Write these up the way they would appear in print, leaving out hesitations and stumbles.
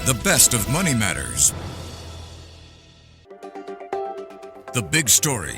The best of money matters. The Big Story.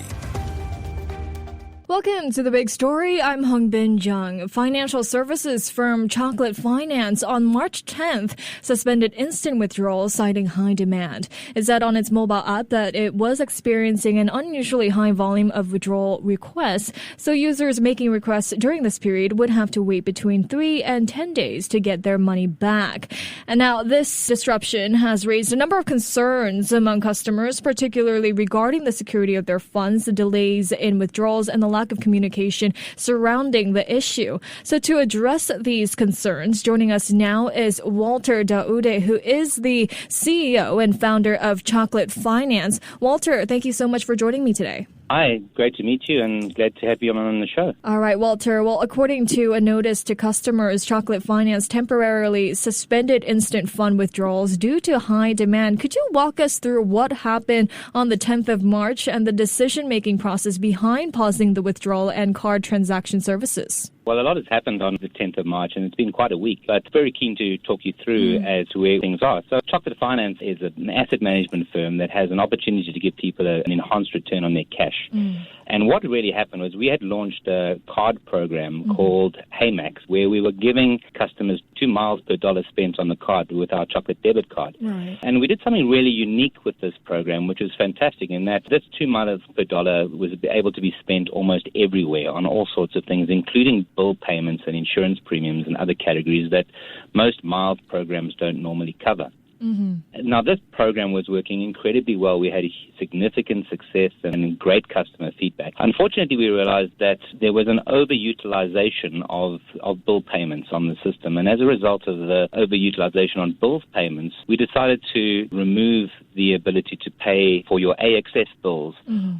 Welcome to The Big Story. I'm Hongbin Jeong. Financial services firm Chocolate Finance on March 10th suspended instant withdrawals citing high demand. It said on its mobile app that it was experiencing an unusually high volume of withdrawal requests, so users making requests during this period would have to wait between 3 and 10 days to get their money back. And now this disruption has raised a number of concerns among customers, particularly regarding the security of their funds, the delays in withdrawals, and the lack of communication surrounding the issue. So to address these concerns, joining us now is Walter de Oude, who is the CEO and founder of Chocolate Finance. Walter, thank you so much for joining me today. Hi, great to meet you and glad to have you on the show. All right, Walter. Well, according to a notice to customers, Chocolate Finance temporarily suspended instant fund withdrawals due to high demand. Could you walk us through what happened on the 10th of March and the decision-making process behind pausing the withdrawal and card transaction services? Well, a lot has happened on the 10th of March, and it's been quite a week, but very keen to talk you through as to where things are. So Chocolate Finance is an asset management firm that has an opportunity to give people an enhanced return on their cash. And what really happened was we had launched a card program called HeyMax, where we were giving customers 2 miles per dollar spent on the card with our chocolate debit card. Right. And we did something really unique with this program, which was fantastic, in that this 2 miles per dollar was able to be spent almost everywhere on all sorts of things, including bill payments and insurance premiums and other categories that most miles programs don't normally cover. Now, this program was working incredibly well. We had significant success and great customer feedback. Unfortunately, we realized that there was an overutilization of bill payments on the system. And as a result of the overutilization on bill payments, we decided to remove the ability to pay for your AXS bills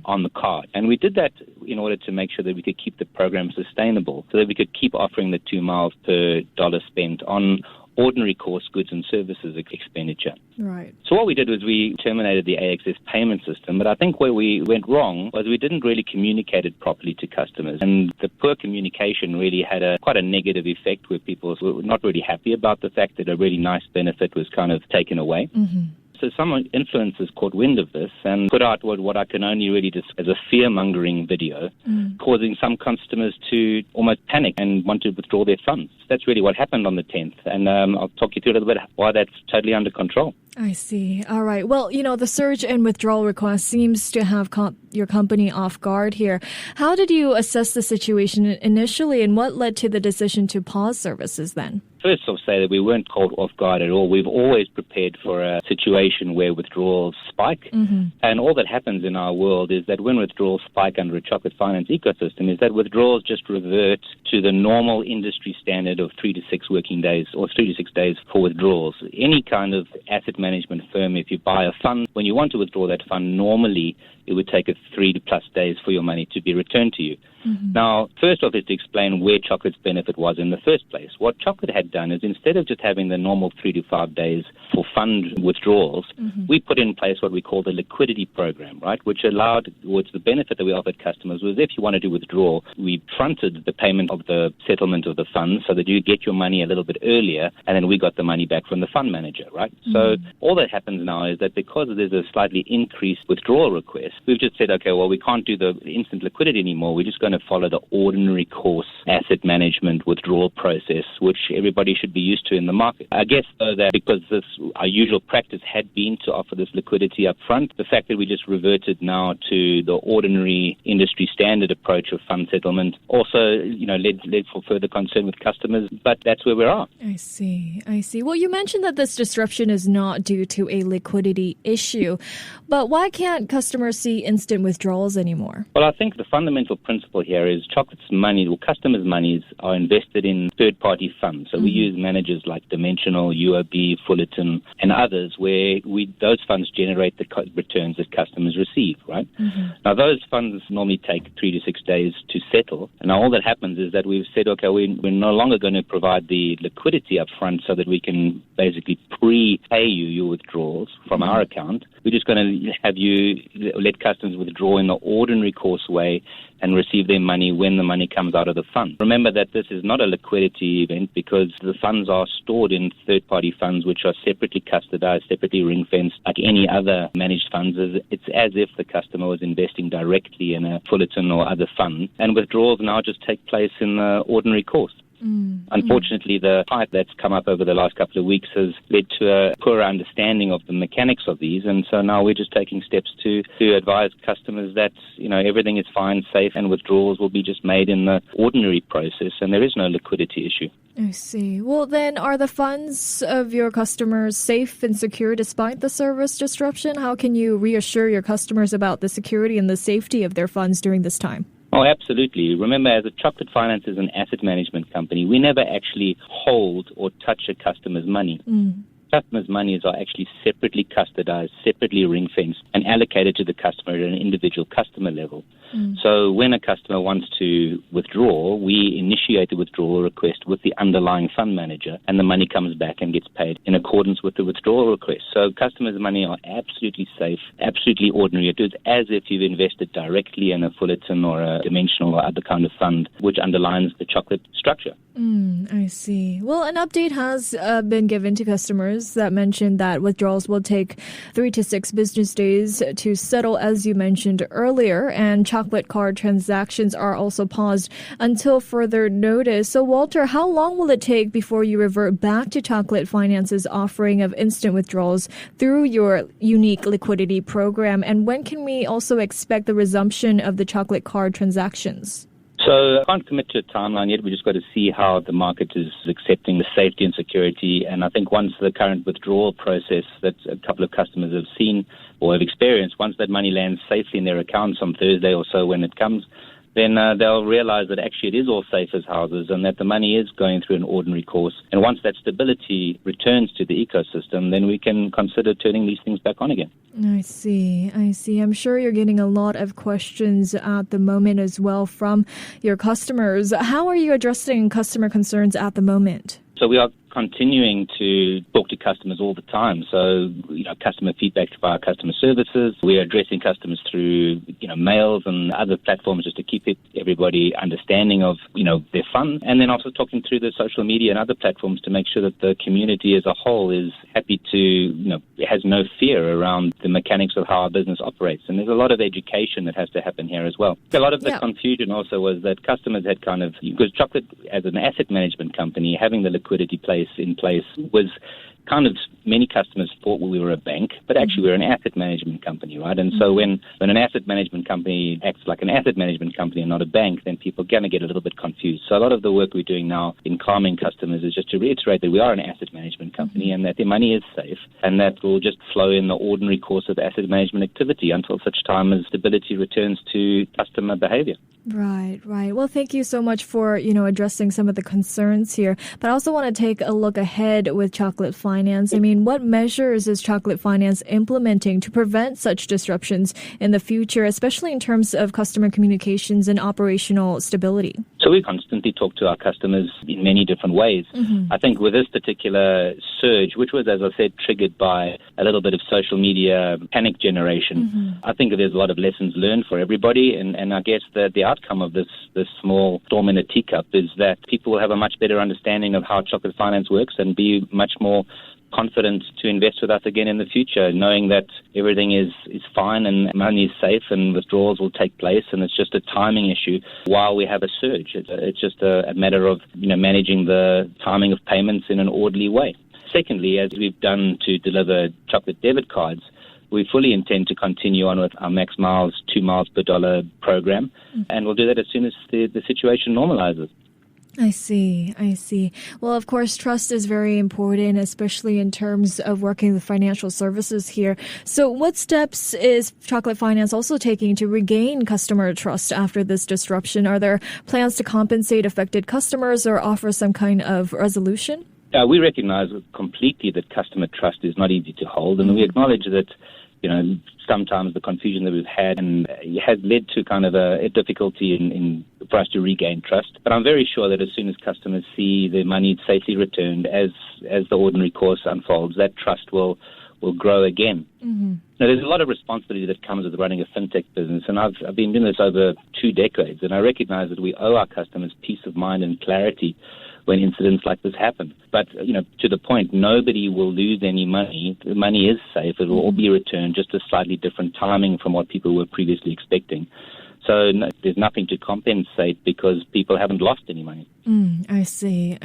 on the card. And we did that in order to make sure that we could keep the program sustainable, so that we could keep offering the 2 miles per dollar spent on ordinary course goods and services expenditure. Right. So what we did was we terminated the AXS payment system, but I think where we went wrong was we didn't really communicate it properly to customers. And the poor communication really had quite a negative effect, where people were not really happy about the fact that a really nice benefit was kind of taken away. So some influencers caught wind of this and put out what I can only really describe as a fear-mongering video, causing some customers to almost panic and want to withdraw their funds. That's really what happened on the 10th, and I'll talk you through a little bit why that's totally under control. I see. All right. Well, the surge in withdrawal requests seems to have caught your company off guard here. How did you assess the situation initially, and what led to the decision to pause services then? First, I'll say that we weren't caught off guard at all. We've always prepared for a situation where withdrawals spike. And all that happens in our world is that when withdrawals spike under a Chocolate Finance ecosystem, is that withdrawals just revert to the normal industry standard of 3 to 6 working days or 3 to 6 days for withdrawals. Any kind of asset management firm, if you buy a fund, when you want to withdraw that fund, normally it would take 3 to plus days for your money to be returned to you. Now, first off is to explain where Chocolate's benefit was in the first place. What Chocolate had done is, instead of just having the normal 3 to 5 days for fund withdrawals, we put in place what we call the liquidity program, right, which the benefit that we offered customers was, if you wanted to withdraw, we fronted the payment of the settlement of the fund so that you get your money a little bit earlier, and then we got the money back from the fund manager, right? So all that happens now is that because there's a slightly increased withdrawal request, we've just said, okay, well, we can't do the instant liquidity anymore. We're just going to follow the ordinary course asset management withdrawal process, which everybody should be used to in the market. I guess, though, that because our usual practice had been to offer this liquidity up front, the fact that we just reverted now to the ordinary industry standard approach of fund settlement also, led for further concern with customers, but that's where we are. I see. Well, you mentioned that this disruption is not due to a liquidity issue, but why can't customers see instant withdrawals anymore? Well, I think the fundamental principle here is Chocolate's money, or customers' monies, are invested in third-party funds. So we use managers like Dimensional, UOB, Fullerton, and others, where those funds generate the returns that customers receive, right? Now, those funds normally take 3 to 6 days to settle. And now all that happens is that we've said, okay, we're no longer going to provide the liquidity up front so that we can basically pre-pay you your withdrawals from our account. We're just going to have you let customers withdraw in the ordinary course way and receive their money when the money comes out of the fund. Remember that this is not a liquidity event because the funds are stored in third-party funds which are separately custodized, separately ring-fenced, like any other managed funds. It's as if the customer was investing directly in a Fullerton or other fund, and withdrawals now just take place in the ordinary course. Unfortunately, the hype that's come up over the last couple of weeks has led to a poorer understanding of the mechanics of these, and so now we're just taking steps to advise customers that everything is fine, safe, and withdrawals will be just made in the ordinary process, and there is no liquidity issue. I see. Well, then, are the funds of your customers safe and secure despite the service disruption? How can you reassure your customers about the security and the safety of their funds during this time? Oh, absolutely. Remember, as a Chocolate Finance is an asset management company, we never actually hold or touch a customer's money. Customers' monies are actually separately custodized, separately ring-fenced, and allocated to the customer at an individual customer level. So when a customer wants to withdraw, we initiate the withdrawal request with the underlying fund manager, and the money comes back and gets paid in accordance with the withdrawal request. So customers' money are absolutely safe, absolutely ordinary. It is as if you've invested directly in a Fullerton or a Dimensional or other kind of fund, which underlines the chocolate structure. I see. Well, an update has been given to customers that mentioned that withdrawals will take 3 to 6 business days to settle, as you mentioned earlier, and chocolate card transactions are also paused until further notice. So, Walter, how long will it take before you revert back to Chocolate Finance's offering of instant withdrawals through your unique liquidity program? And when can we also expect the resumption of the chocolate card transactions? So I can't commit to a timeline yet. We just got to see how the market is accepting the safety and security. And I think once the current withdrawal process that a couple of customers have seen or have experienced, once that money lands safely in their accounts on Thursday or so when it comes, then they'll realize that actually it is all safe as houses and that the money is going through an ordinary course. And once that stability returns to the ecosystem, then we can consider turning these things back on again. I see. I'm sure you're getting a lot of questions at the moment as well from your customers. How are you addressing customer concerns at the moment? So we are continuing to talk to customers all the time. So, customer feedback via customer services. We are addressing customers through, mails and other platforms just to keep everybody understanding of, their fund. And then also talking through the social media and other platforms to make sure that the community as a whole is happy to, has no fear around the mechanics of how our business operates. And there's a lot of education that has to happen here as well. A lot of the confusion also was that customers had because Chocolate as an asset management company, having the liquidity in place was kind of, many customers thought we were a bank, but actually we're an asset management company, right? And so when an asset management company acts like an asset management company and not a bank, then people are going to get a little bit confused. So a lot of the work we're doing now in calming customers is just to reiterate that we are an asset management company and that their money is safe and that will just flow in the ordinary course of asset management activity until such time as stability returns to customer behavior. Right. Well, thank you so much for, addressing some of the concerns here. But I also want to take a look ahead with Chocolate Finance. I mean, what measures is Chocolate Finance implementing to prevent such disruptions in the future, especially in terms of customer communications and operational stability? So we constantly talk to our customers in many different ways. I think with this particular surge, which was, as I said, triggered by a little bit of social media panic generation, I think there's a lot of lessons learned for everybody. And I guess that the outcome of this small storm in a teacup is that people will have a much better understanding of how Chocolate Finance works and be much more confident to invest with us again in the future, knowing that everything is fine and money is safe and withdrawals will take place, and it's just a timing issue while we have a surge. It's just a matter of managing the timing of payments in an orderly way. Secondly, as we've done to deliver chocolate debit cards, we fully intend to continue on with our Max Miles, 2 miles per dollar program, and we'll do that as soon as the situation normalizes. I see. Well, of course, trust is very important, especially in terms of working with financial services here. So what steps is Chocolate Finance also taking to regain customer trust after this disruption? Are there plans to compensate affected customers or offer some kind of resolution? We recognize completely that customer trust is not easy to hold, and we acknowledge that sometimes the confusion that we've had and has led to kind of a difficulty for us to regain trust. But I'm very sure that as soon as customers see their money safely returned, as the ordinary course unfolds, that trust will grow again. Mm-hmm. Now, there's a lot of responsibility that comes with running a fintech business, and I've been doing this over 2 decades, and I recognize that we owe our customers peace of mind and clarity when incidents like this happen. But, to the point, nobody will lose any money. The money is safe. It will all be returned, just a slightly different timing from what people were previously expecting. So there's nothing to compensate because people haven't lost any money. I see.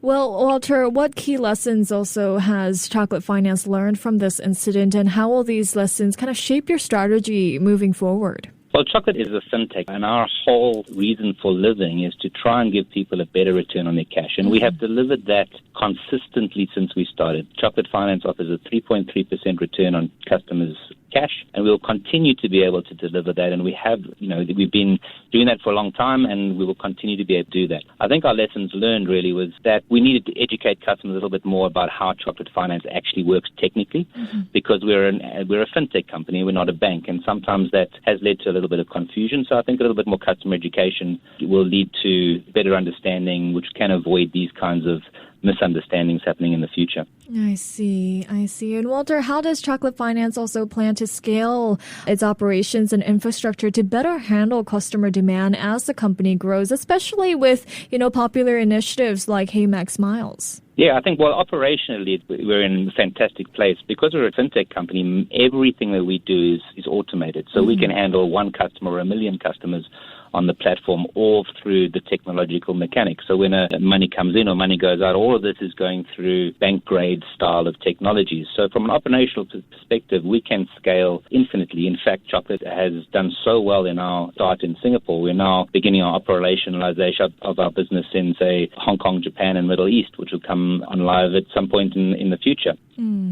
Well, Walter, what key lessons also has Chocolate Finance learned from this incident, and how will these lessons kind of shape your strategy moving forward? Well, Chocolate is a fintech, and our whole reason for living is to try and give people a better return on their cash. And we have delivered that consistently since we started. Chocolate Finance offers a 3.3% return on customers' cash, and we'll continue to be able to deliver that. And we've been doing that for a long time, and we will continue to be able to do that. I think our lessons learned really was that we needed to educate customers a little bit more about how Chocolate Finance actually works technically, because we're a fintech company, we're not a bank, and sometimes that has led to a little bit of confusion. So I think a little bit more customer education will lead to better understanding, which can avoid these kinds of misunderstandings happening in the future. I see. And Walter, how does Chocolate Finance also plan to scale its operations and infrastructure to better handle customer demand as the company grows, especially with, popular initiatives like Hey Max Miles? Yeah, I think, operationally, we're in a fantastic place. Because we're a fintech company, everything that we do is automated. So we can handle 1 customer or 1 million customers on the platform, all through the technological mechanics. So when money comes in or money goes out, all of this is going through bank-grade style of technologies. So from an operational perspective, we can scale infinitely. In fact, Chocolate has done so well in our start in Singapore. We're now beginning our operationalization of our business in, say, Hong Kong, Japan, and Middle East, which will come on live at some point in the future,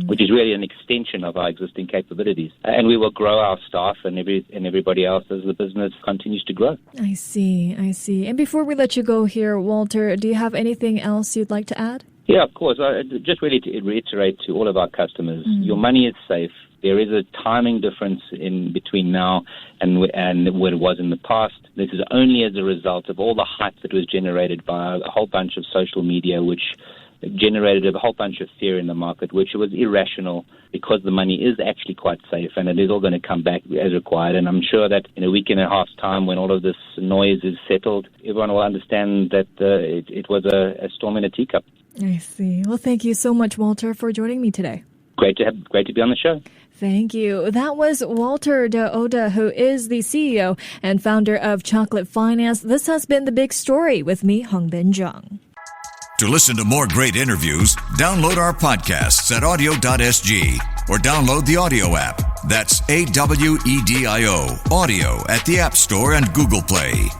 which is really an extension of our existing capabilities. And we will grow our staff and everybody else as the business continues to grow. I see. And before we let you go here, Walter, do you have anything else you'd like to add? Yeah, of course. Just really to reiterate to all of our customers, your money is safe. There is a timing difference in between now and what it was in the past. This is only as a result of all the hype that was generated by a whole bunch of social media, which generated a whole bunch of fear in the market, which was irrational because the money is actually quite safe and it is all going to come back as required. And I'm sure that in a week and a half's time, when all of this noise is settled, everyone will understand that it was a storm in a teacup. I see. Well, thank you so much, Walter, for joining me today. Great to be on the show. Thank you. That was Walter de Oude, who is the CEO and founder of Chocolate Finance. This has been The Big Story with me, Hongbin Jeong. To listen to more great interviews, download our podcasts at audio.sg or download the audio app. That's AWEDIO, audio at the App Store and Google Play.